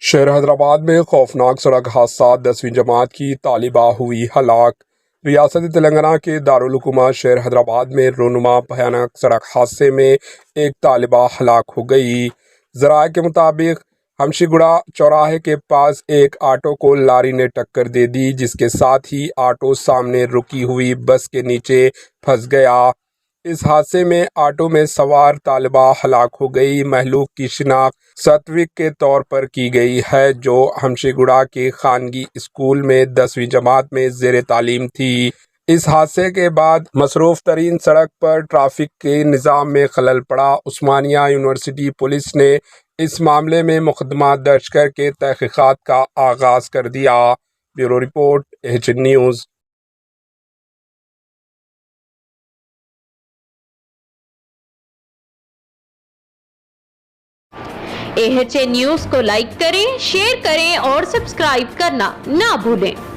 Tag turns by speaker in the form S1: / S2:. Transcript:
S1: شہر حیدرآباد میں خوفناک سڑک حادثہ 10ویں جماعت کی طالبہ ہوئی ہلاک۔ ریاست تلنگانہ کے دارالحکومت شہر حیدرآباد میں رونما بھیانک سڑک حادثے میں ایک طالبہ ہلاک ہو گئی۔ ذرائع کے مطابق ہمشیگوڑا چوراہے کے پاس ایک آٹو کو لاری نے ٹکر دے دی، جس کے ساتھ ہی آٹو سامنے رکی ہوئی بس کے نیچے پھنس گیا۔ اس حادثے میں آٹو میں سوار طالبہ ہلاک ہو گئی۔ مہلوک کی شناخت ستوک کے طور پر کی گئی ہے، جو ہمشیگوڑا کے خانگی اسکول میں 10ویں جماعت میں زیر تعلیم تھی۔ اس حادثے کے بعد مصروف ترین سڑک پر ٹریفک کے نظام میں خلل پڑا۔ عثمانیہ یونیورسٹی پولیس نے اس معاملے میں مقدمہ درج کر کے تحقیقات کا آغاز کر دیا۔ Bureau report AHN news.
S2: AHN news کو لائک کریں، شیئر کریں اور سبسکرائب کرنا نہ بھولیں۔